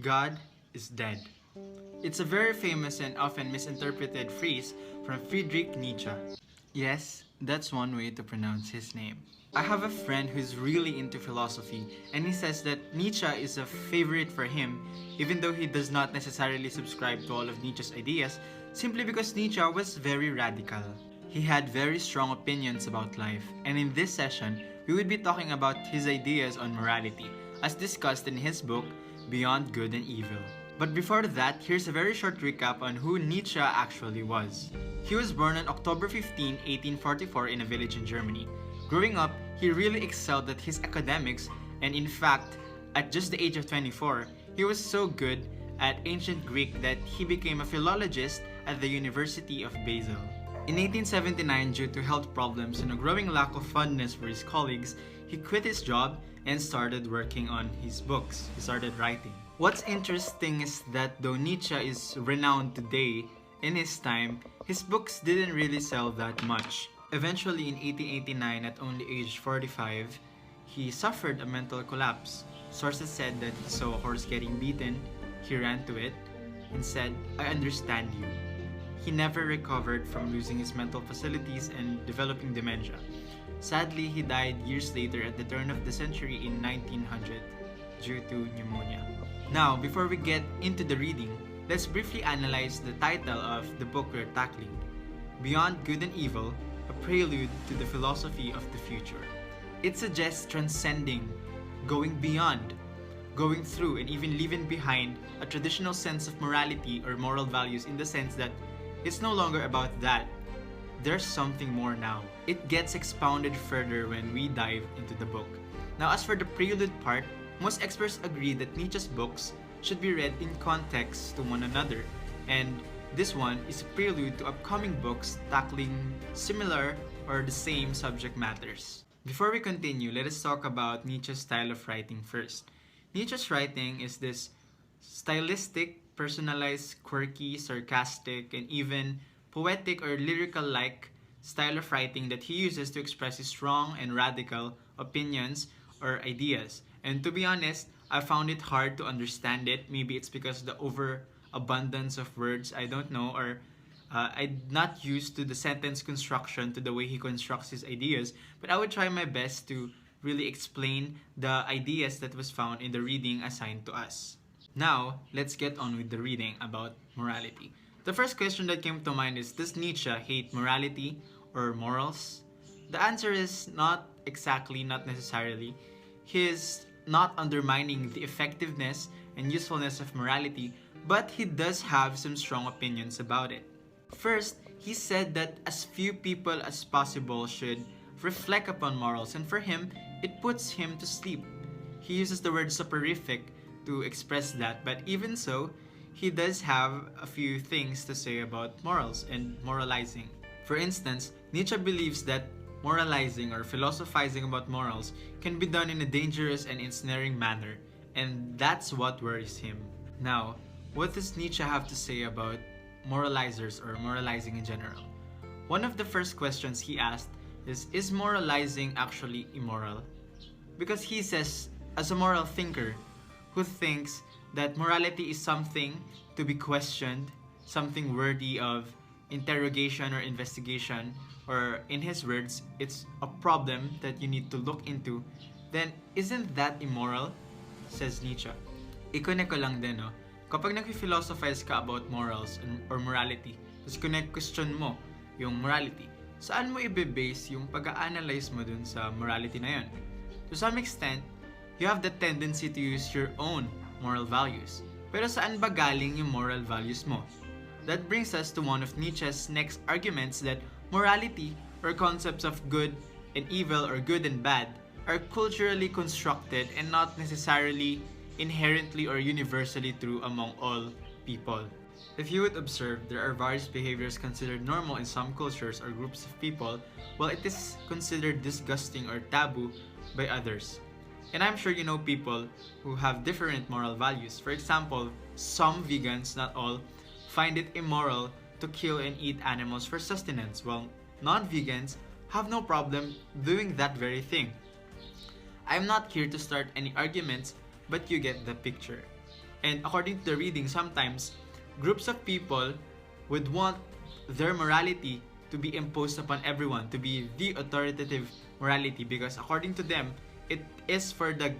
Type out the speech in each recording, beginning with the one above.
God is dead. It's a very famous and often misinterpreted phrase from Friedrich Nietzsche. Yes, that's one way to pronounce his name. I have a friend who's really into philosophy, and he says that Nietzsche is a favorite for him, even though he does not necessarily subscribe to all of Nietzsche's ideas, simply because Nietzsche was very radical. He had very strong opinions about life, and in this session, we would be talking about his ideas on morality, as discussed in his book, Beyond Good and Evil. But before that, here's a very short recap on who Nietzsche actually was. He was born on October 15, 1844 in a village in Germany. Growing up, he really excelled at his academics, and in fact, at just the age of 24, he was so good at ancient Greek that he became a philologist at the University of Basel. In 1879, due to health problems and a growing lack of fondness for his colleagues, he quit his job and started working on his books. He started writing. What's interesting is that though Nietzsche is renowned today, in his time, his books didn't really sell that much. Eventually, in 1889, at only age 45, he suffered a mental collapse. Sources said that he saw a horse getting beaten, he ran to it, and said, "I understand you." He never recovered from losing his mental facilities and developing dementia. Sadly, he died years later at the turn of the century in 1900 due to pneumonia. Now, before we get into the reading, let's briefly analyze the title of the book we're tackling, Beyond Good and Evil, a Prelude to the Philosophy of the Future. It suggests transcending, going beyond, going through, and even leaving behind a traditional sense of morality or moral values, in the sense that it's no longer about that. There's something more now. It gets expounded further when we dive into the book. Now, as for the prelude part, most experts agree that Nietzsche's books should be read in context to one another, and this one is a prelude to upcoming books tackling similar or the same subject matters. Before we continue, let us talk about Nietzsche's style of writing first. Nietzsche's writing is this stylistic, personalized, quirky, sarcastic, and even poetic or lyrical-like style of writing that he uses to express his strong and radical opinions or ideas. And to be honest, I found it hard to understand it. Maybe it's because of the overabundance of words, I don't know, or I'm not used to the sentence construction, to the way he constructs his ideas, but I would try my best to really explain the ideas that was found in the reading assigned to us. Now, let's get on with the reading about morality. The first question that came to mind is, does Nietzsche hate morality or morals? The answer is not exactly, not necessarily. He is not undermining the effectiveness and usefulness of morality, but he does have some strong opinions about it. First, he said that as few people as possible should reflect upon morals, and for him, it puts him to sleep. He uses the word soporific to express that, but even so, he does have a few things to say about morals and moralizing. For instance, Nietzsche believes that moralizing or philosophizing about morals can be done in a dangerous and ensnaring manner, and that's what worries him. Now, what does Nietzsche have to say about moralizers or moralizing in general? One of the first questions he asked is moralizing actually immoral? Because he says, as a moral thinker who thinks that morality is something to be questioned, something worthy of interrogation or investigation, or in his words, it's a problem that you need to look into, then isn't that immoral? Says Nietzsche. Iko-connect ko lang din, no? Kapag nag-philosophize ka about morals or morality, tapos question mo yung morality, saan mo i-base yung pag-a-analyze mo dun sa morality na yun? To some extent, you have the tendency to use your own moral values. Pero saan ba galing yung moral values mo? That brings us to one of Nietzsche's next arguments, that morality or concepts of good and evil or good and bad are culturally constructed and not necessarily inherently or universally true among all people. If you would observe, there are various behaviors considered normal in some cultures or groups of people, while it is considered disgusting or taboo by others. And I'm sure you know people who have different moral values. For example, some vegans, not all, find it immoral to kill and eat animals for sustenance, while non-vegans have no problem doing that very thing. I'm not here to start any arguments, but you get the picture. And according to the reading, sometimes groups of people would want their morality to be imposed upon everyone, to be the authoritative morality, because according to them, it is for the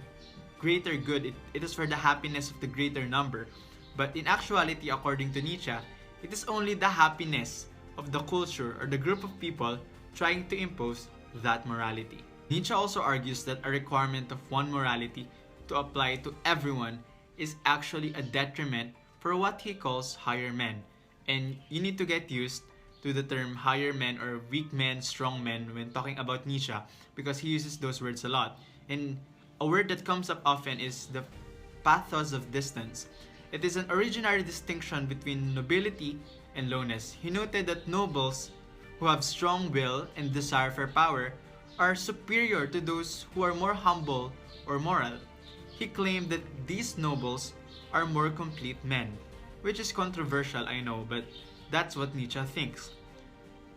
greater good, it is for the happiness of the greater number. But in actuality, according to Nietzsche, it is only the happiness of the culture or the group of people trying to impose that morality. Nietzsche also argues that a requirement of one morality to apply to everyone is actually a detriment for what he calls higher men. And you need to get used to the term higher men or weak men, strong men when talking about Nietzsche, because he uses those words a lot. And a word that comes up often is the pathos of distance. It is an originary distinction between nobility and lowness. He noted that nobles who have strong will and desire for power are superior to those who are more humble or moral. He claimed that these nobles are more complete men, which is controversial, I know, but that's what Nietzsche thinks.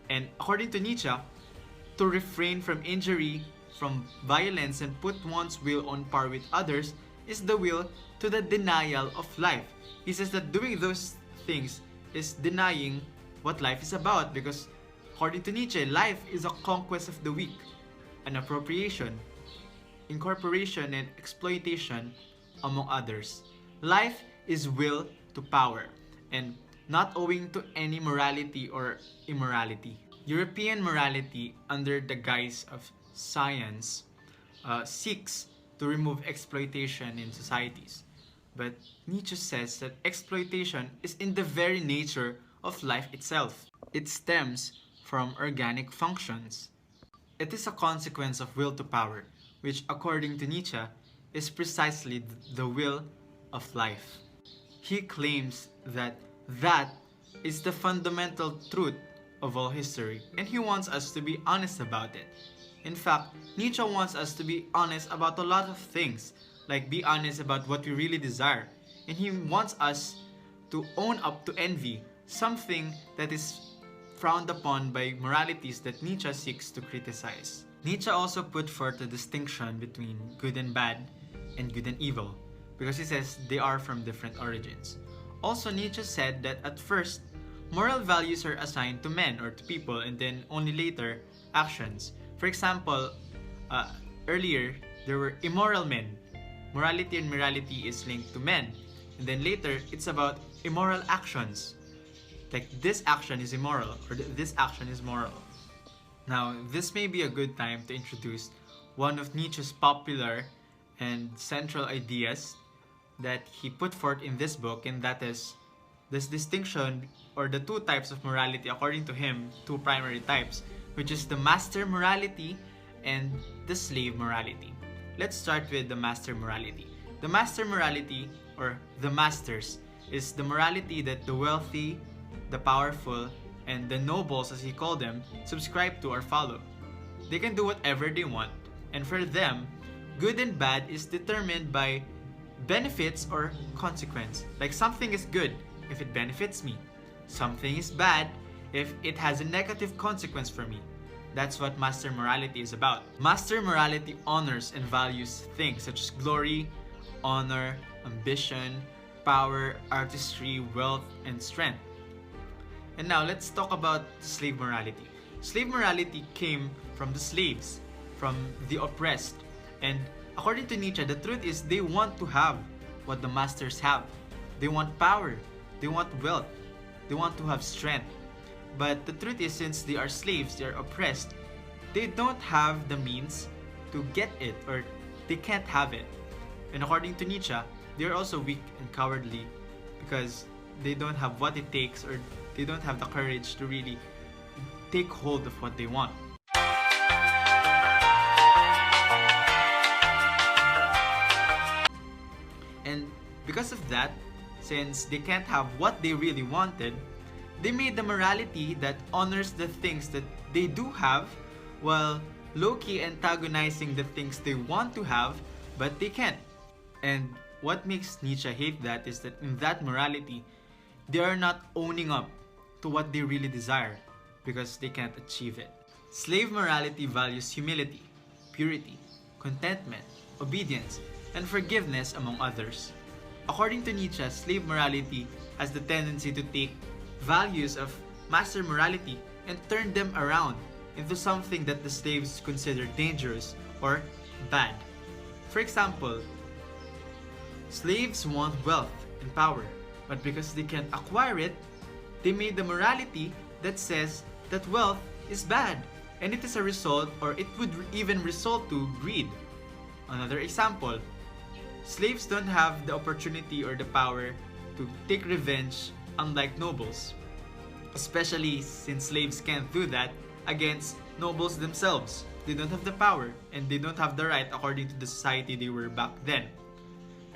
And according to Nietzsche, to refrain from injury, from violence, and put one's will on par with others is the will to the denial of life. He says that doing those things is denying what life is about, because according to Nietzsche, life is a conquest of the weak, an appropriation, incorporation, and exploitation, among others. Life is will to power, and not owing to any morality or immorality. European morality, under the guise of science, seeks to remove exploitation in societies. But Nietzsche says that exploitation is in the very nature of life itself. It stems from organic functions. It is a consequence of will to power, which according to Nietzsche is precisely the will of life. He claims that that is the fundamental truth of all history, and he wants us to be honest about it. In fact, Nietzsche wants us to be honest about a lot of things, like be honest about what we really desire, and he wants us to own up to envy, something that is frowned upon by moralities that Nietzsche seeks to criticize. Nietzsche also put forth a distinction between good and bad and good and evil, because he says they are from different origins. Also, Nietzsche said that at first, moral values are assigned to men or to people, and then only later, actions. For example, earlier, there were immoral men. Morality and morality is linked to men. And then later, it's about immoral actions. Like, this action is immoral, or this action is moral. Now, this may be a good time to introduce one of Nietzsche's popular and central ideas that he put forth in this book, and that is this distinction, or the two types of morality according to him, two primary types, which is the master morality and the slave morality. Let's start with the master morality. The master morality, or the masters, is the morality that the wealthy, the powerful, and the nobles, as he called them, subscribe to or follow. They can do whatever they want, and for them, good and bad is determined by benefits or consequence. Like, something is good if it benefits me. Something is bad if it has a negative consequence for me. That's what master morality is about. Master morality honors and values things such as glory, honor, ambition, power, artistry, wealth, and strength. And now let's talk about slave morality. Slave morality came from the slaves, from the oppressed. And according to Nietzsche, the truth is they want to have what the masters have. They want power, they want wealth, they want to have strength. But the truth is, since they are slaves, they are oppressed, they don't have the means to get it, or they can't have it. And according to Nietzsche, they are also weak and cowardly because they don't have what it takes, or they don't have the courage to really take hold of what they want. And because of that, since they can't have what they really wanted, they made the morality that honors the things that they do have, while low-key antagonizing the things they want to have, but they can't. And what makes Nietzsche hate that is that in that morality, they are not owning up to what they really desire because they can't achieve it. Slave morality values humility, purity, contentment, obedience, and forgiveness, among others. According to Nietzsche, slave morality has the tendency to take values of master morality and turn them around into something that the slaves consider dangerous or bad. For example, slaves want wealth and power, but because they can't acquire it, they made the morality that says that wealth is bad, and it is a result, or it would even result to greed. Another example, slaves don't have the opportunity or the power to take revenge unlike nobles, especially since slaves can't do that against nobles themselves. They don't have the power and they don't have the right according to the society they were back then.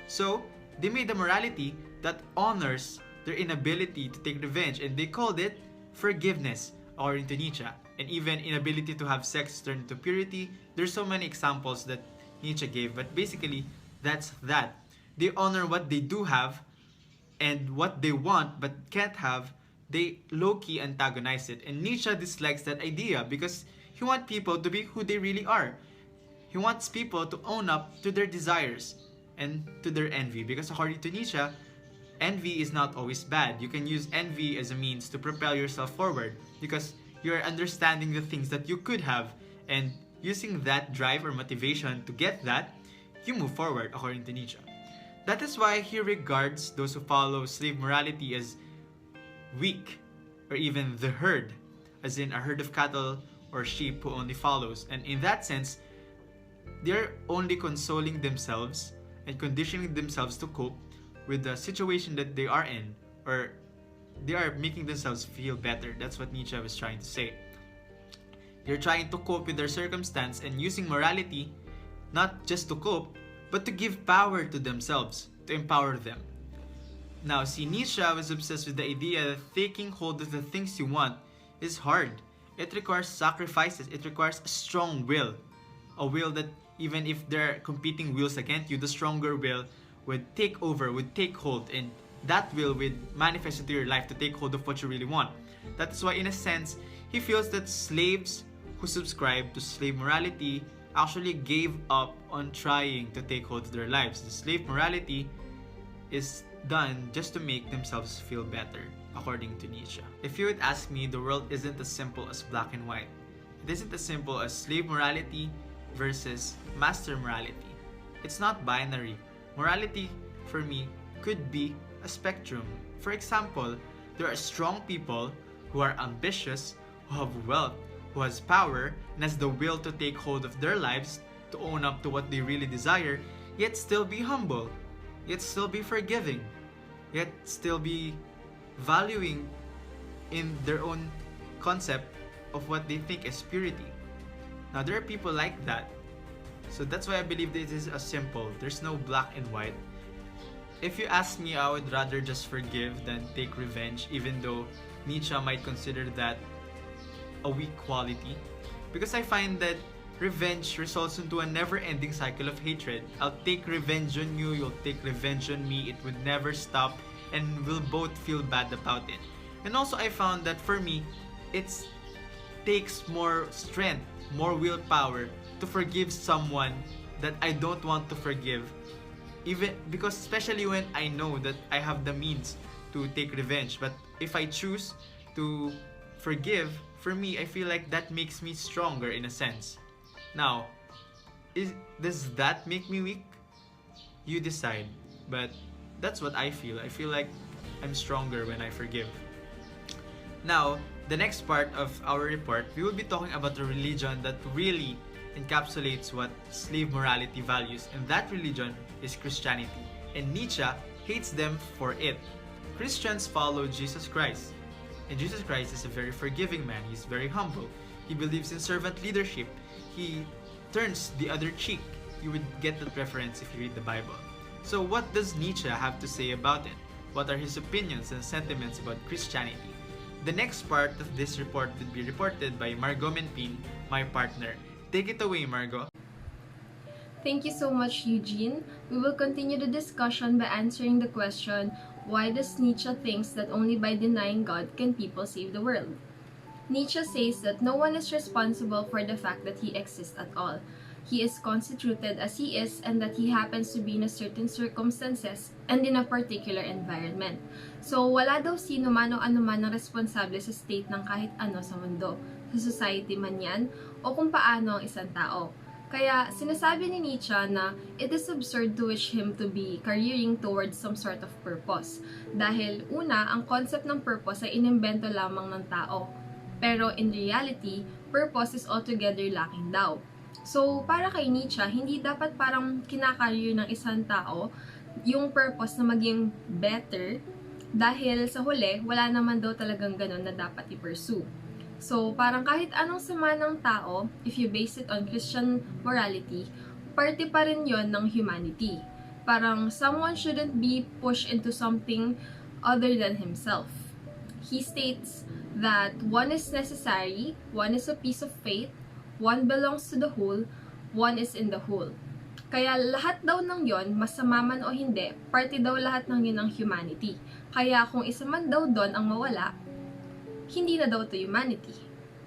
So, they made a morality that honors their inability to take revenge, and they called it forgiveness, according to Nietzsche. And even inability to have sex turned to purity. There's so many examples that Nietzsche gave, but basically, that's that. They honor what they do have, and what they want but can't have, they low-key antagonize it. And Nietzsche dislikes that idea because he wants people to be who they really are. He wants people to own up to their desires and to their envy, because according to Nietzsche, envy is not always bad. You can use envy as a means to propel yourself forward because you're understanding the things that you could have, and using that drive or motivation to get that, you move forward, according to Nietzsche. That is why he regards those who follow slave morality as weak, or even the herd, as in a herd of cattle or sheep who only follows. And in that sense, they're only consoling themselves and conditioning themselves to cope with the situation that they are in, or they are making themselves feel better. That's what Nietzsche was trying to say. They're trying to cope with their circumstance and using morality not just to cope, but to give power to themselves, to empower them. Now, see, Nietzsche was obsessed with the idea that taking hold of the things you want is hard. It requires sacrifices. It requires a strong will. A will that even if there are competing wills against you, the stronger will would take over, would take hold, and that will would manifest into your life to take hold of what you really want. That's why, in a sense, he feels that slaves who subscribe to slave morality actually gave up on trying to take hold of their lives. The slave morality is done just to make themselves feel better, according to Nietzsche. If you would ask me, the world isn't as simple as black and white. It isn't as simple as slave morality versus master morality. It's not binary. Morality, for me, could be a spectrum. For example, there are strong people who are ambitious, who have wealth, who has power, and has the will to take hold of their lives, to own up to what they really desire, yet still be humble, yet still be forgiving, yet still be valuing in their own concept of what they think is purity. Now, there are people like that. So that's why I believe this is a simple. There's no black and white. If you ask me, I would rather just forgive than take revenge, even though Nietzsche might consider that a weak quality. Because I find that revenge results into a never-ending cycle of hatred. I'll take revenge on you, you'll take revenge on me. It would never stop, and we'll both feel bad about it. And also, I found that for me, it takes more strength, more willpower to forgive someone that I don't want to forgive. Even because, especially when I know that I have the means to take revenge. But if I choose to forgive, for me, I feel like that makes me stronger in a sense. Now, does that make me weak? You decide. But that's what I feel. I feel like I'm stronger when I forgive. Now, the next part of our report, we will be talking about a religion that really encapsulates what slave morality values, and that religion is Christianity. And Nietzsche hates them for it. Christians follow Jesus Christ. And Jesus Christ is a very forgiving man. He's very humble. He believes in servant leadership. He turns the other cheek. You would get that reference if you read the Bible. So what does Nietzsche have to say about it? What are his opinions and sentiments about Christianity? The next part of this report will be reported by Menpin, my partner. Take it away, Margot. Thank you so much, Eugene. We will continue the discussion by answering the question, why does Nietzsche think that only by denying God can people save the world? Nietzsche says that no one is responsible for the fact that he exists at all. he is constituted as he is and that he happens to be in a certain circumstances and in a particular environment. So, wala daw sino man o ano man ang responsable sa state ng kahit ano sa mundo, sa society man yan, o kung paano ang isang tao. Kaya, sinasabi ni Nietzsche na it is absurd to wish him to be careering towards some sort of purpose. Dahil, una, ang concept ng purpose ay inimbento lamang ng tao. Pero in reality, purpose is altogether lacking daw. So, para kay Nietzsche, hindi dapat parang kinakareer ng isang tao yung purpose na maging better dahil sa huli, wala naman daw talagang ganun na dapat i-pursue. So, parang kahit anong sama ng tao, if you base it on Christian morality, parte pa rin yon ng humanity. Parang someone shouldn't be pushed into something other than himself. He states that one is necessary, one is a piece of faith, one belongs to the whole, one is in the whole. Kaya lahat daw ng yon, masama man o hindi, parte daw lahat ng yun ng humanity. Kaya kung isa man daw doon ang mawala, hindi na daw to humanity.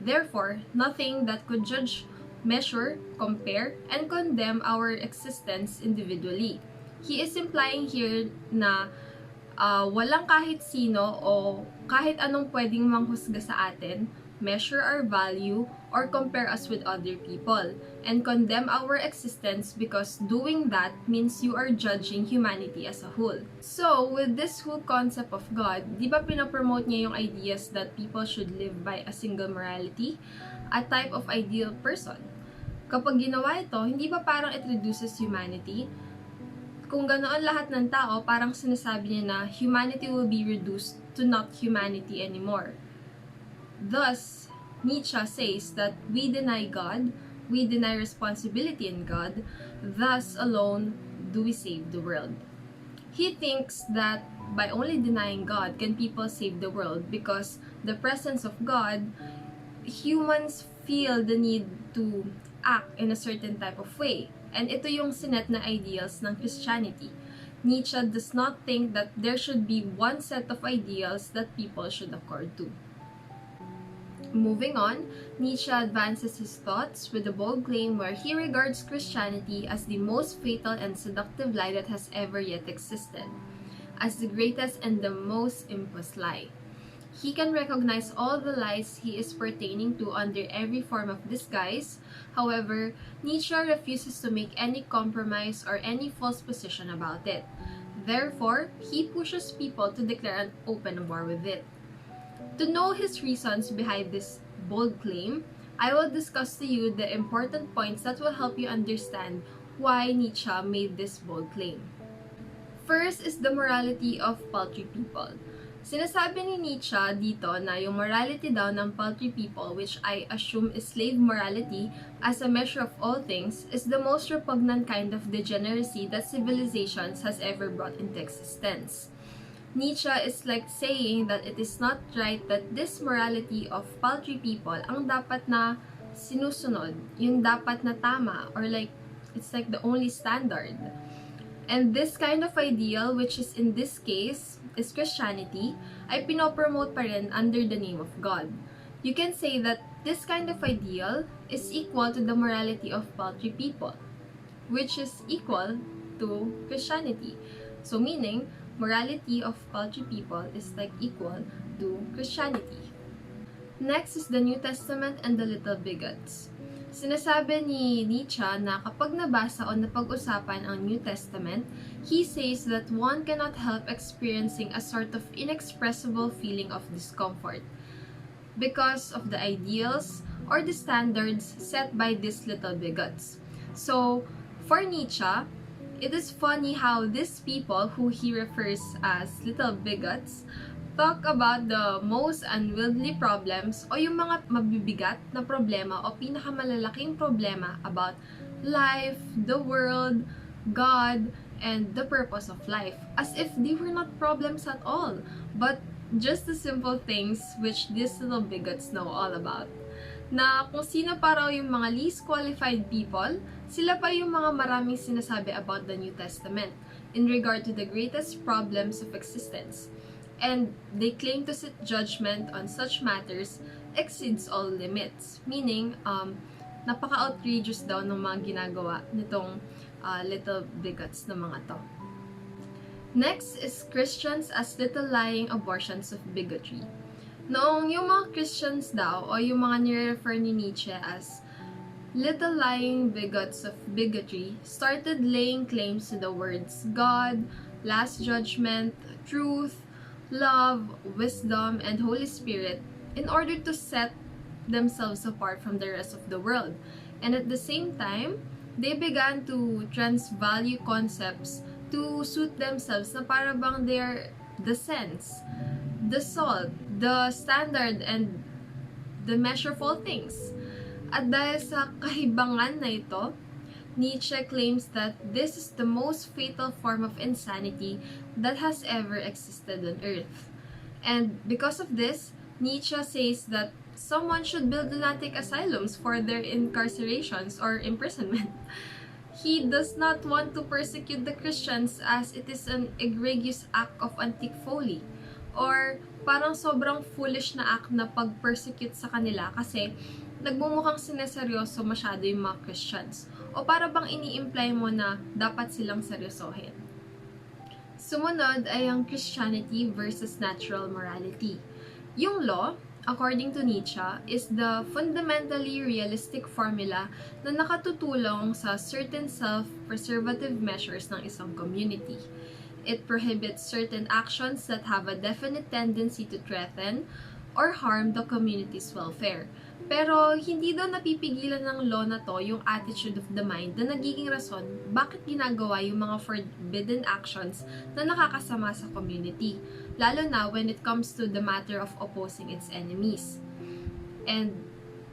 Therefore, nothing that could judge, measure, compare, and condemn our existence individually. He is implying here na walang kahit sino o kahit anong pwedeng manghusga sa atin, measure our value, or compare us with other people, and condemn our existence because doing that means you are judging humanity as a whole. So, with this whole concept of God, di ba pinapromote niya yung ideas that people should live by a single morality, a type of ideal person? Kapag ginawa ito, hindi ba parang it reduces humanity? Kung ganoon lahat ng tao, parang sinasabi niya na humanity will be reduced to not humanity anymore. Thus, Nietzsche says that we deny God, we deny responsibility in God, thus alone do we save the world. He thinks that by only denying God can people save the world because the presence of God, humans feel the need to act in a certain type of way. And ito yung sinet na ideals ng Christianity. Nietzsche does not think that there should be one set of ideals that people should accord to. Moving on, Nietzsche advances his thoughts with a bold claim where he regards Christianity as the most fatal and seductive lie that has ever yet existed, as the greatest and the most impious lie. He can recognize all the lies he is pertaining to under every form of disguise. However, Nietzsche refuses to make any compromise or any false position about it. Therefore, he pushes people to declare an open war with it. To know his reasons behind this bold claim, I will discuss to you the important points that will help you understand why Nietzsche made this bold claim. First is the morality of paltry people. Sinasabi ni Nietzsche dito na yung morality daw ng paltry people, which I assume is slave morality as a measure of all things, is the most repugnant kind of degeneracy that civilizations has ever brought into existence. Nietzsche is like saying that it is not right that this morality of paltry people ang dapat na sinusunod, yung dapat na tama, or like, it's like the only standard. And this kind of ideal, which is in this case, is Christianity, ay pinopromote pa rin under the name of God. You can say that this kind of ideal is equal to the morality of paltry people, which is equal to Christianity. So meaning, morality of paltry people is like equal to Christianity. Next is the New Testament and the little bigots. Sinasabi ni Nietzsche na kapag nabasa o napag-usapan ang New Testament, he says that one cannot help experiencing a sort of inexpressible feeling of discomfort because of the ideals or the standards set by these little bigots. So, for Nietzsche, it is funny how these people who he refers as little bigots talk about the most unwieldy problems o yung mga mabibigat na problema o pinakamalalaking problema about life, the world, God, and the purpose of life, as if they were not problems at all, but just the simple things which these little bigots know all about. Na kung sino pa raw yung mga least qualified people, sila pa yung mga maraming sinasabi about the New Testament in regard to the greatest problems of existence. And they claim to sit judgment on such matters exceeds all limits, meaning napaka-outrageous daw ng mga ginagawa nitong little bigots na mga to. Next is Christians as little lying abortions of bigotry. Noong yung mga Christians daw, o yung mga nire-refer ni Nietzsche as little lying bigots of bigotry, started laying claims to the words God, Last Judgment, Truth, Love, Wisdom, and Holy Spirit in order to set themselves apart from the rest of the world. And at the same time, they began to transvalue concepts to suit themselves na para bang they're the sense, the salt, the standard, and the measure of all things. At dahil sa kahibangan na ito, Nietzsche claims that this is the most fatal form of insanity that has ever existed on Earth. And because of this, Nietzsche says that someone should build lunatic asylums for their incarcerations or imprisonment. He does not want to persecute the Christians as it is an egregious act of antique folly, or parang sobrang foolish na act na pag-persecute sa kanila kasi nagmumukhang sineseryoso masyado yung mga Christians, o para bang ini-imply mo na dapat silang seryosohin. Sumunod ay ang Christianity versus natural morality. Yung law, according to Nietzsche, is the fundamentally realistic formula na nakatutulong sa certain self-preservative measures ng isang community. It prohibits certain actions that have a definite tendency to threaten or harm the community's welfare. Pero hindi daw napipigilan ng law na to yung attitude of the mind na nagiging rason bakit ginagawa yung mga forbidden actions na nakakasama sa community, lalo na when it comes to the matter of opposing its enemies. And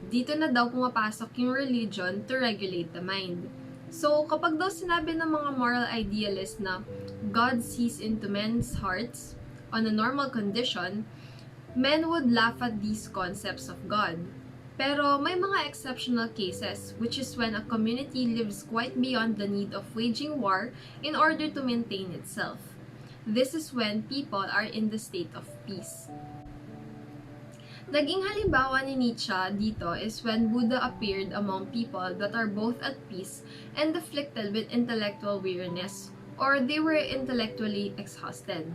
dito na daw pumapasok yung religion to regulate the mind. So kapag daw sinabi ng mga moral idealists na God sees into men's hearts on a normal condition, men would laugh at these concepts of God. Pero may mga exceptional cases, which is when a community lives quite beyond the need of waging war in order to maintain itself. This is when people are in the state of peace. Naging halimbawa ni Nietzsche dito is when Buddha appeared among people that are both at peace and afflicted with intellectual weariness, or they were intellectually exhausted.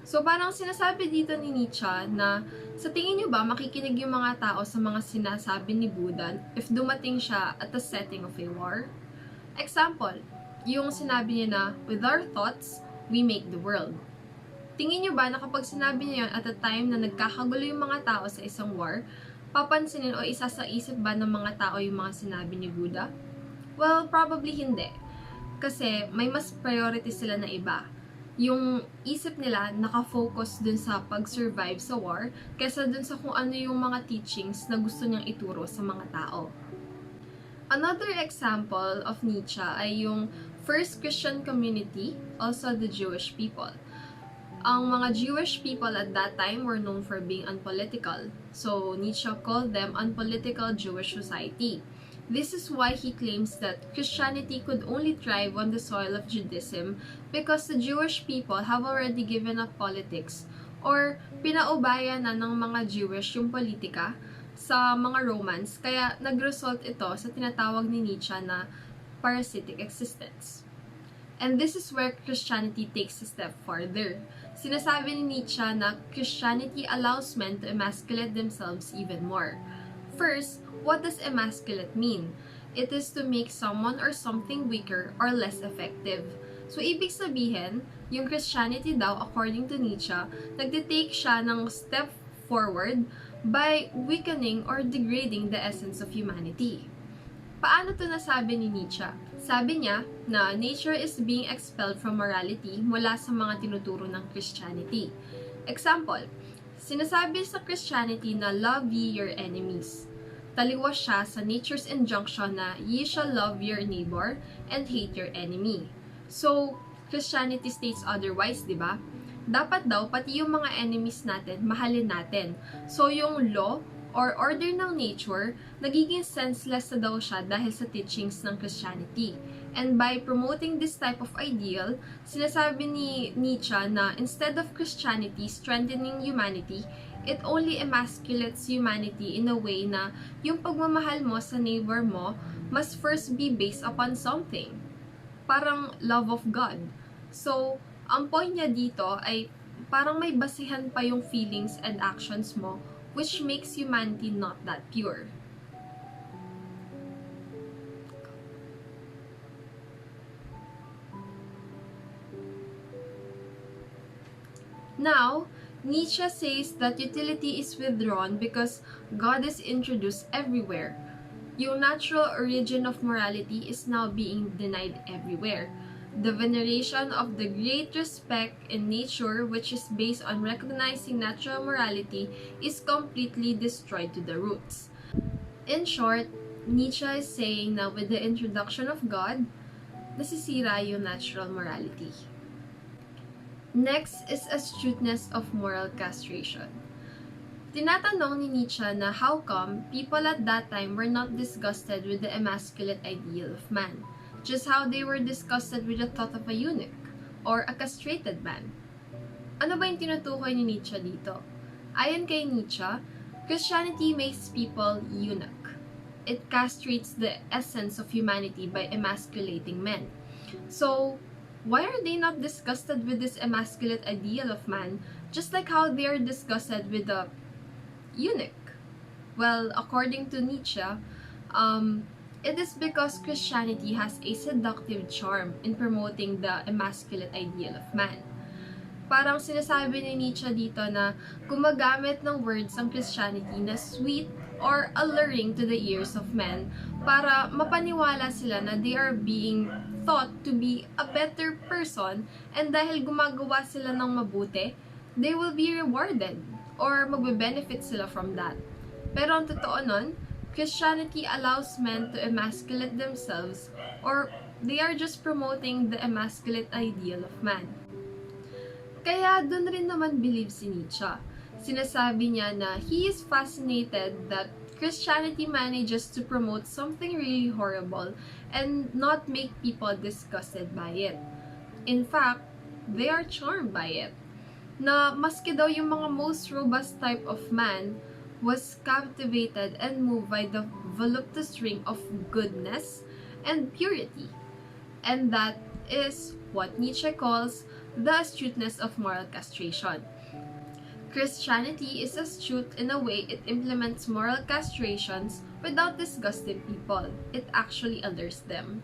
So parang sinasabi dito ni Nietzsche na sa tingin niyo ba makikinig yung mga tao sa mga sinasabi ni Buddha if dumating siya at the setting of a war? Example, yung sinabi niya na, with our thoughts, we make the world. Tingin niyo ba na kapag sinabi niya yun at a time na nagkakagulo yung mga tao sa isang war, papansinin o isa sa isip ba ng mga tao yung mga sinabi ni Buddha? Well, probably hindi. Kasi may mas priority sila na iba. Yung isip nila nakafocus dun sa pag-survive sa war kaysa dun sa kung ano yung mga teachings na gusto niyang ituro sa mga tao. Another example of Nietzsche ay yung first Christian community, also the Jewish people. Ang mga Jewish people at that time were known for being unpolitical, so Nietzsche called them unpolitical Jewish society. This is why he claims that Christianity could only thrive on the soil of Judaism because the Jewish people have already given up politics, or pinaubaya na ng mga Jewish yung politika sa mga Romans, kaya nag-result ito sa tinatawag ni Nietzsche na parasitic existence. And this is where Christianity takes a step further. Sinasabi ni Nietzsche na Christianity allows men to emasculate themselves even more. First, what does emasculate mean? It is to make someone or something weaker or less effective. So, ibig sabihin, yung Christianity daw, according to Nietzsche, nagtitake siya ng step forward by weakening or degrading the essence of humanity. Paano to nasabi ni Nietzsche? Sabi niya na nature is being expelled from morality mula sa mga tinuturo ng Christianity. Example, sinasabi sa Christianity na love ye your enemies. Taliwas siya sa nature's injunction na ye shall love your neighbor and hate your enemy. So, Christianity states otherwise, di ba? Dapat daw pati yung mga enemies natin, mahalin natin. So, yung law or order ng nature, nagiging senseless na daw siya dahil sa teachings ng Christianity. And by promoting this type of ideal, sinasabi ni Nietzsche na instead of Christianity strengthening humanity, it only emasculates humanity in a way na yung pagmamahal mo sa neighbor mo must first be based upon something. Parang love of God. So, ang point niya dito ay parang may basihan pa yung feelings and actions mo, which makes humanity not that pure. Now, Nietzsche says that utility is withdrawn because God is introduced everywhere. Yung natural origin of morality is now being denied everywhere. The veneration of the great respect in nature, which is based on recognizing natural morality, is completely destroyed to the roots. In short, Nietzsche is saying na with the introduction of God, nasisira yung natural morality. Next is astuteness of moral castration. Tinatanong ni Nietzsche na how come people at that time were not disgusted with the emasculate ideal of man, just how they were disgusted with the thought of a eunuch or a castrated man. Ano ba yung tinutukoy ni Nietzsche dito? Ayon kay Nietzsche, Christianity makes people eunuch. It castrates the essence of humanity by emasculating men. So, why are they not disgusted with this emasculate ideal of man, just like how they are disgusted with the eunuch? Well, according to Nietzsche, it is because Christianity has a seductive charm in promoting the emasculate ideal of man. Parang sinasabi ni Nietzsche dito na gumagamit ng words ang Christianity na sweet or alluring to the ears of men para mapaniwala sila na they are being thought to be a better person, and dahil gumagawa sila ng mabuti, they will be rewarded or magbe-benefit sila from that. Pero ang totoo nun, Christianity allows men to emasculate themselves, or they are just promoting the emasculate ideal of man. Kaya dun rin naman believe si Nietzsche. Sinasabi niya na he is fascinated that Christianity manages to promote something really horrible and not make people disgusted by it. In fact, they are charmed by it. Na maski daw yung mga most robust type of man was captivated and moved by the voluptuous ring of goodness and purity. And that is what Nietzsche calls the astuteness of moral castration. Christianity is astute in a way it implements moral castrations without disgusting people. It actually allures them.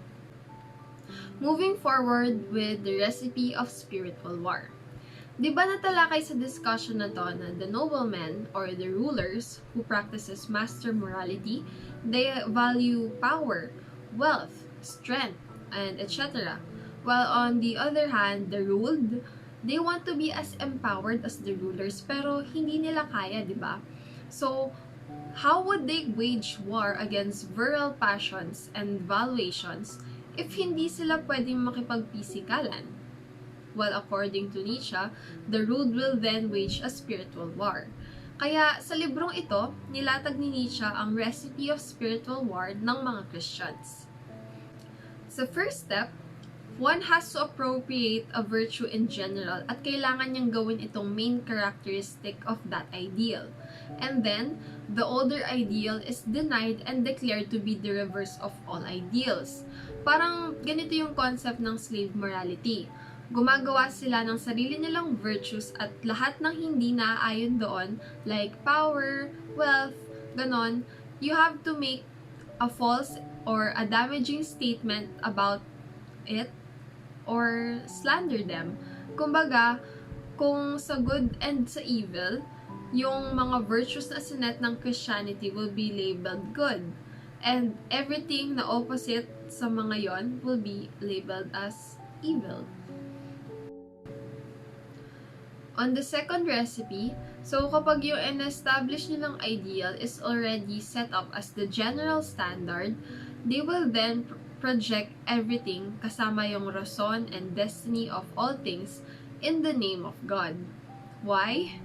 Moving forward with the recipe of spiritual war. Di ba natalakay sa discussion na to na the noblemen or the rulers who practices master morality, they value power, wealth, strength, and etc. While on the other hand, the ruled, they want to be as empowered as the rulers pero hindi nila kaya, di ba? So, how would they wage war against virile passions and valuations if hindi sila pwedeng makipagpisikalan? Well, according to Nietzsche, the ruled will then wage a spiritual war. Kaya sa librong ito, nilatag ni Nietzsche ang recipe of spiritual war ng mga Christians. So first step, one has to appropriate a virtue in general at kailangan niyang gawin itong main characteristic of that ideal. And then, the older ideal is denied and declared to be the reverse of all ideals. Parang ganito yung concept ng slave morality. Gumagawa sila ng sarili nilang virtues at lahat ng hindi naaayon doon, like power, wealth, ganon, you have to make a false or a damaging statement about it or slander them. Kumbaga, kung sa good and sa evil, yung mga virtues na sinet ng Christianity will be labeled good. And everything na opposite sa mga yon will be labeled as evil. On the second recipe, so kapag yung in-establish nilang ideal is already set up as the general standard, they will then project everything kasama yung rason and destiny of all things in the name of God. Why?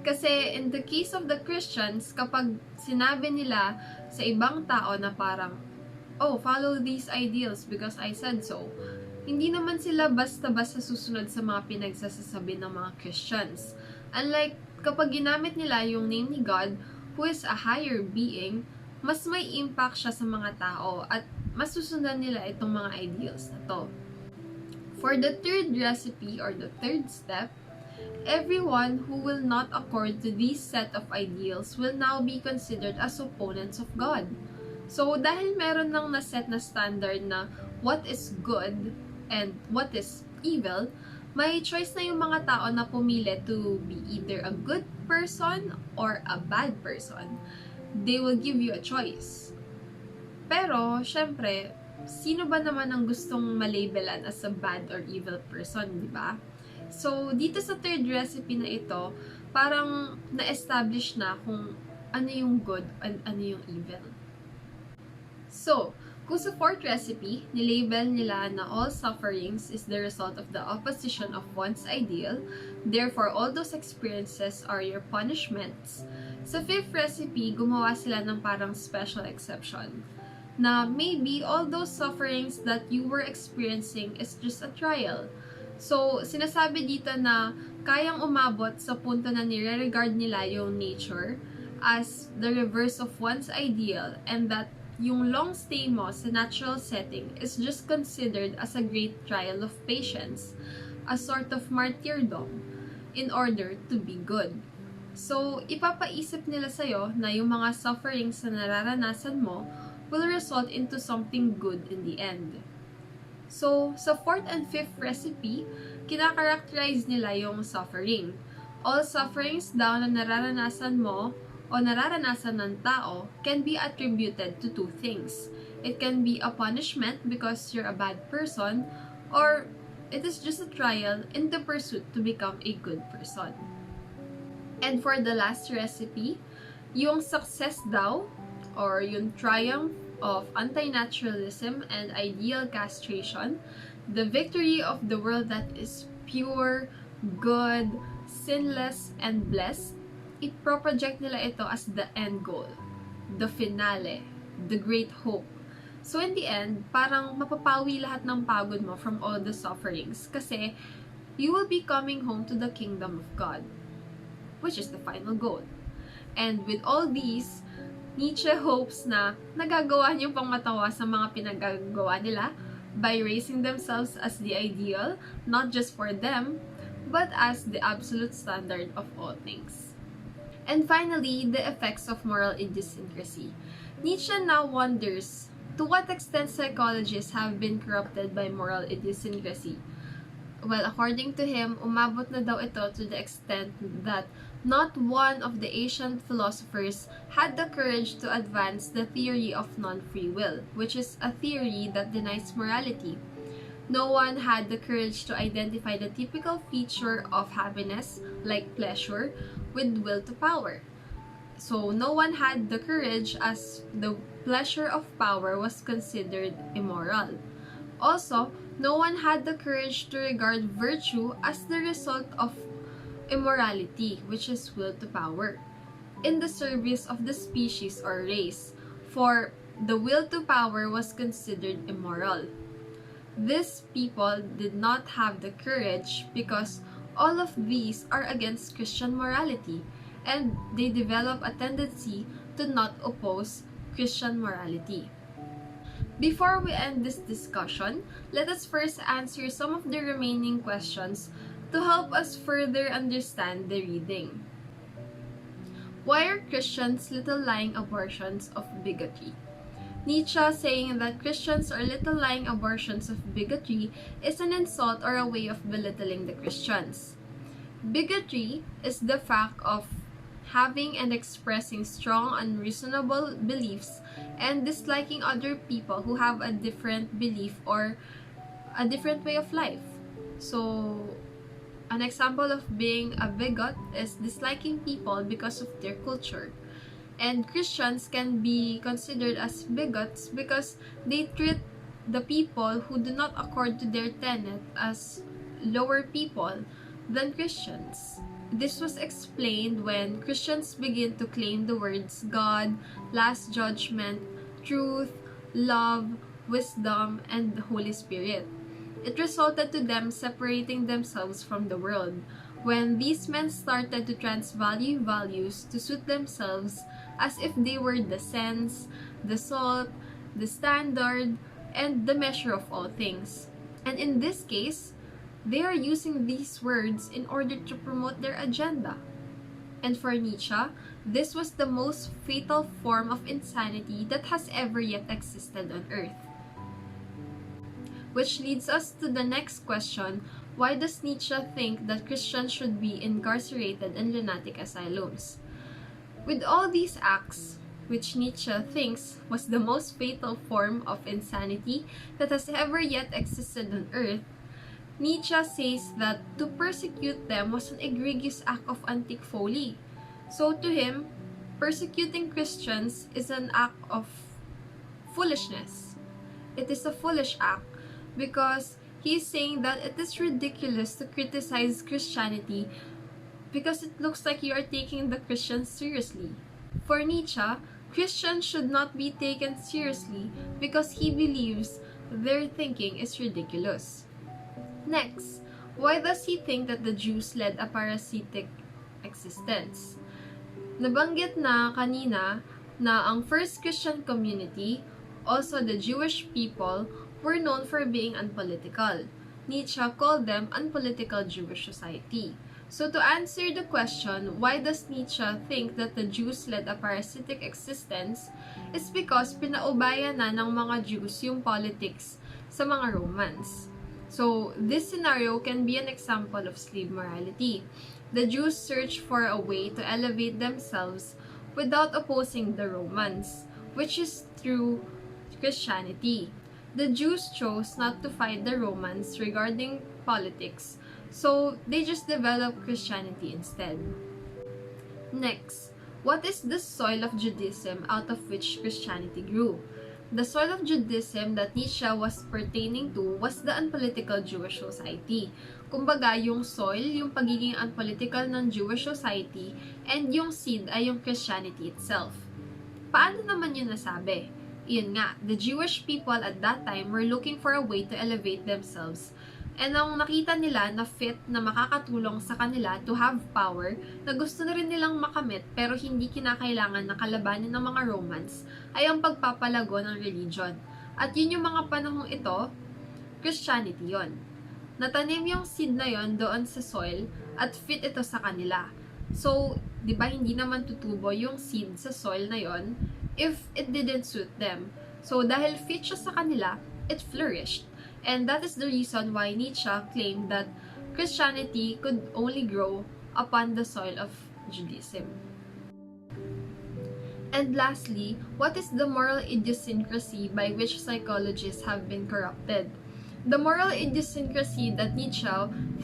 Kasi in the case of the Christians, kapag sinabi nila sa ibang tao na parang, oh, follow these ideals because I said so, hindi naman sila basta-basta susunod sa mga pinagsasasabi ng mga Christians. Unlike kapag ginamit nila yung name ni God, who is a higher being, mas may impact siya sa mga tao at mas susundan nila itong mga ideals na to. For the third recipe or the third step, everyone who will not accord to this set of ideals will now be considered as opponents of God. So, dahil meron nang naset na standard na what is good and what is evil, may choice na yung mga tao na pumili to be either a good person or a bad person. They will give you a choice. Pero, syempre, sino ba naman ang gustong malabelan as a bad or evil person, di ba? So, dito sa third recipe na ito, parang na-establish na kung ano yung good and ano yung evil. So, kung sa fourth recipe, nilabel nila na all sufferings is the result of the opposition of one's ideal, therefore all those experiences are your punishments. Sa fifth recipe, gumawa sila ng parang special exception, na maybe all those sufferings that you were experiencing is just a trial. So, sinasabi dito na kayang umabot sa punto na nire-regard nila yung nature as the reverse of one's ideal, and that yung long stay mo sa natural setting is just considered as a great trial of patience, a sort of martyrdom, in order to be good. So, ipapaisip nila sa'yo na yung mga sufferings na nararanasan mo will result into something good in the end. So, sa fourth and fifth recipe, kinakarakterize nila yung suffering. All sufferings daw na nararanasan mo o nararanasan ng tao can be attributed to two things. It can be a punishment because you're a bad person, or it is just a trial in the pursuit to become a good person. And for the last recipe, yung success daw, or yung triumph of anti-naturalism and ideal castration, the victory of the world that is pure, good, sinless, and blessed, i-project nila ito as the end goal, the finale, the great hope. So in the end, parang mapapawi lahat ng pagod mo from all the sufferings kasi you will be coming home to the kingdom of God, which is the final goal. And with all these, Nietzsche hopes na nagagawa niyo pang matawa sa mga pinagagawa nila by raising themselves as the ideal, not just for them, but as the absolute standard of all things. And finally, the effects of moral idiosyncrasy. Nietzsche now wonders to what extent psychologists have been corrupted by moral idiosyncrasy. Well, according to him, umabot na daw ito to the extent that not one of the ancient philosophers had the courage to advance the theory of non-free will, which is a theory that denies morality. No one had the courage to identify the typical feature of happiness, like pleasure, with will to power. So, no one had the courage as the pleasure of power was considered immoral. Also, no one had the courage to regard virtue as the result of immorality, which is will to power, in the service of the species or race, for the will to power was considered immoral. These people did not have the courage because all of these are against Christian morality, and they develop a tendency to not oppose Christian morality. Before we end this discussion, let us first answer some of the remaining questions to help us further understand the reading. Why are Christians little lying abortions of bigotry? Nietzsche saying that Christians are little lying abortions of bigotry is an insult or a way of belittling the Christians. Bigotry is the fact of having and expressing strong unreasonable beliefs and disliking other people who have a different belief or a different way of life. So, an example of being a bigot is disliking people because of their culture. And Christians can be considered as bigots because they treat the people who do not accord to their tenet as lower people than Christians. This was explained when Christians begin to claim the words God, Last Judgment, Truth, Love, Wisdom, and the Holy Spirit. It resulted to them separating themselves from the world, when these men started to transvalue values to suit themselves as if they were the sense, the salt, the standard, and the measure of all things. And in this case, they are using these words in order to promote their agenda. And for Nietzsche, this was the most fatal form of insanity that has ever yet existed on Earth. Which leads us to the next question: why does Nietzsche think that Christians should be incarcerated in lunatic asylums? With all these acts, which Nietzsche thinks was the most fatal form of insanity that has ever yet existed on Earth, Nietzsche says that to persecute them was an egregious act of antique folly. So to him, persecuting Christians is an act of foolishness. It is a foolish act because he is saying that it is ridiculous to criticize Christianity because it looks like you are taking the Christians seriously. For Nietzsche, Christians should not be taken seriously because he believes their thinking is ridiculous. Next, why does he think that the Jews led a parasitic existence? Nabanggit na kanina na ang first Christian community, also the Jewish people, were known for being unpolitical. Nietzsche called them unpolitical Jewish society. So to answer the question, why does Nietzsche think that the Jews led a parasitic existence, is because pinaubaya na ng mga Jews yung politics sa mga Romans. So this scenario can be an example of slave morality. The Jews searched for a way to elevate themselves without opposing the Romans, which is through Christianity. The Jews chose not to fight the Romans regarding politics, so they just developed Christianity instead. Next, what is the soil of Judaism out of which Christianity grew? The soil of Judaism that Nietzsche was pertaining to was the unpolitical Jewish society. Kumbaga, yung soil, yung pagiging unpolitical ng Jewish society, and yung seed ay yung Christianity itself. Paano naman yun nasabi? Yun nga, the Jewish people at that time were looking for a way to elevate themselves. And ang nakita nila na fit na makakatulong sa kanila to have power, na gusto na rin nilang makamit pero hindi kinakailangan na kalabanin ng mga Romans, ay ang pagpapalago ng religion. At yun yung mga panahong ito, Christianity yon. Natanim yung seed na yon doon sa soil at fit ito sa kanila. So, di ba hindi naman tutubo yung seed sa soil na yon if it didn't suit them. So, dahil fit siya sa kanila, it flourished. And that is the reason why Nietzsche claimed that Christianity could only grow upon the soil of Judaism. And lastly, what is the moral idiosyncrasy by which psychologists have been corrupted? The moral idiosyncrasy that Nietzsche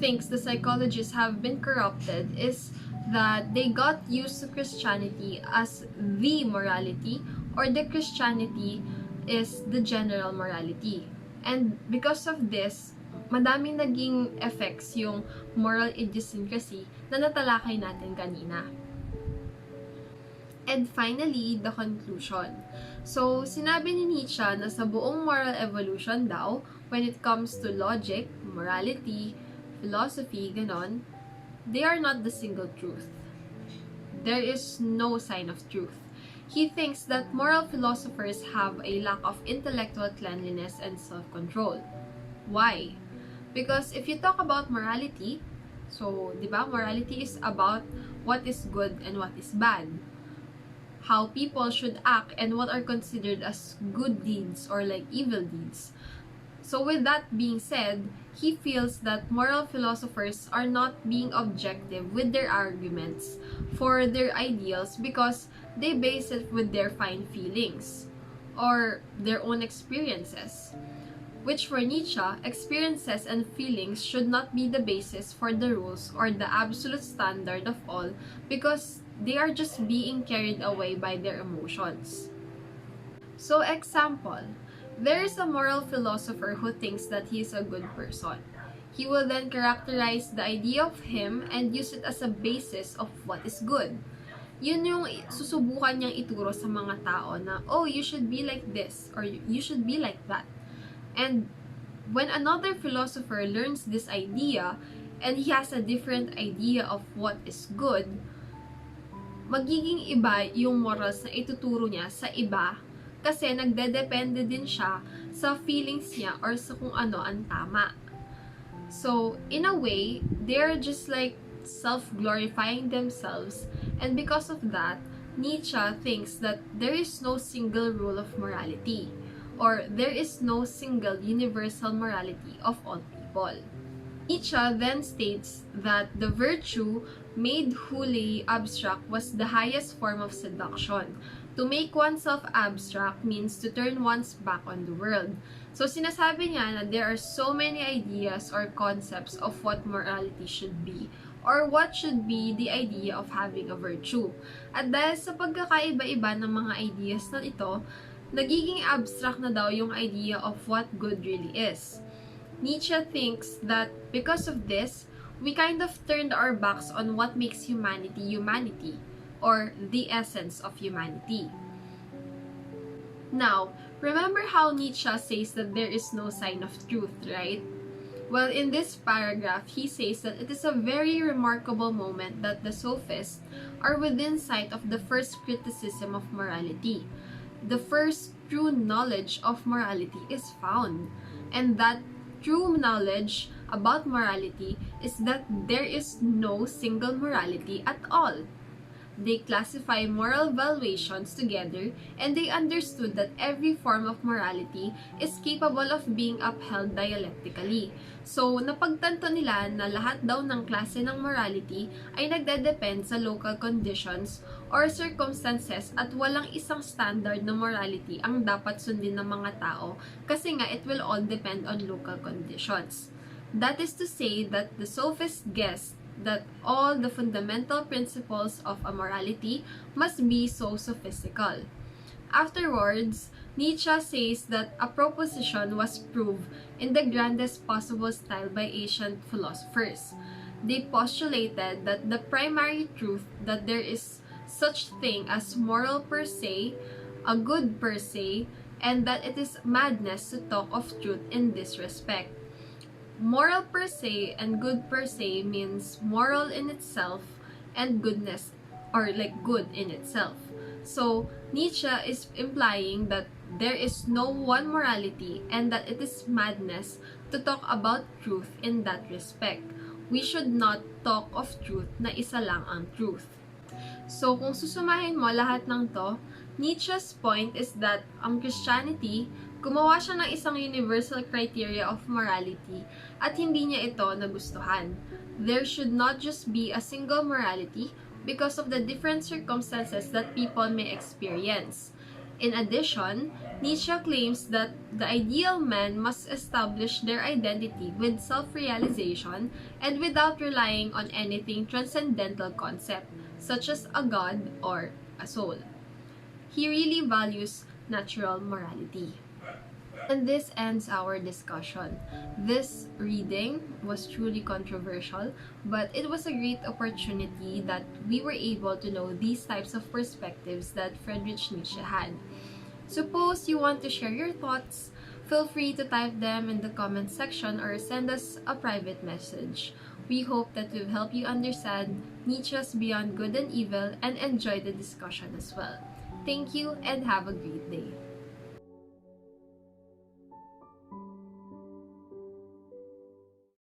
thinks the psychologists have been corrupted is that they got used to Christianity as the morality, or the Christianity is the general morality. And because of this, madaming naging effects yung moral idiosyncrasy na natalakay natin kanina. And finally, the conclusion. So, sinabi ni Nietzsche na sa buong moral evolution daw, when it comes to logic, morality, philosophy, ganon, they are not the single truth. There is no sign of truth. He thinks that moral philosophers have a lack of intellectual cleanliness and self-control. Why? Because if you talk about morality, so, di ba, morality is about what is good and what is bad. How people should act and what are considered as good deeds or like evil deeds. So with that being said, he feels that moral philosophers are not being objective with their arguments for their ideals because they base it with their fine feelings or their own experiences. Which for Nietzsche, experiences and feelings should not be the basis for the rules or the absolute standard of all because they are just being carried away by their emotions. So example, there is a moral philosopher who thinks that he is a good person. He will then characterize the idea of him and use it as a basis of what is good. Yun yung susubukan niyang ituro sa mga tao na, oh, you should be like this or you should be like that. And when another philosopher learns this idea, and he has a different idea of what is good, magiging iba yung morals na ituturo niya sa iba kasi nagdedepende din siya sa feelings niya or sa kung ano ang tama. So, in a way, they're just like self-glorifying themselves, and because of that, Nietzsche thinks that there is no single rule of morality, or there is no single universal morality of all people. Nietzsche then states that the virtue made wholly abstract was the highest form of seduction. To make oneself abstract means to turn one's back on the world. So, sinasabi niya na there are so many ideas or concepts of what morality should be, or what should be the idea of having a virtue. At dahil sa pagkakaiba-iba ng mga ideas na ito, nagiging abstract na daw yung idea of what good really is. Nietzsche thinks that because of this, we kind of turned our backs on what makes humanity humanity, or the essence of humanity. Now, remember how Nietzsche says that there is no sign of truth, right? Well, in this paragraph, he says that it is a very remarkable moment that the sophists are within sight of the first criticism of morality. The first true knowledge of morality is found, and that true knowledge about morality is that there is no single morality at all. They classify moral valuations together, and they understood that every form of morality is capable of being upheld dialectically. So, napagtanto nila na lahat daw ng klase ng morality ay nagdedepend sa local conditions or circumstances, at walang isang standard na morality ang dapat sundin ng mga tao kasi nga it will all depend on local conditions. That is to say that the sophists guessed that all the fundamental principles of a morality must be so sophistical. Afterwards, Nietzsche says that a proposition was proved in the grandest possible style by ancient philosophers. They postulated that the primary truth that there is such thing as moral per se, a good per se, and that it is madness to talk of truth in this respect. Moral per se and good per se means moral in itself and goodness, or like good in itself. So, Nietzsche is implying that there is no one morality and that it is madness to talk about truth in that respect. We should not talk of truth na isa lang ang truth. So, kung susumahin mo lahat ng to, Nietzsche's point is that ang Christianity, gumawa siya ng isang universal criteria of morality at hindi niya ito nagustuhan. There should not just be a single morality because of the different circumstances that people may experience. In addition, Nietzsche claims that the ideal man must establish their identity with self-realization and without relying on anything transcendental concept, such as a god or a soul. He really values natural morality. And this ends our discussion. This reading was truly controversial, but it was a great opportunity that we were able to know these types of perspectives that Friedrich Nietzsche had. Suppose you want to share your thoughts, feel free to type them in the comment section or send us a private message. We hope that we've helped you understand Nietzsche's Beyond Good and Evil and enjoy the discussion as well. Thank you and have a great day.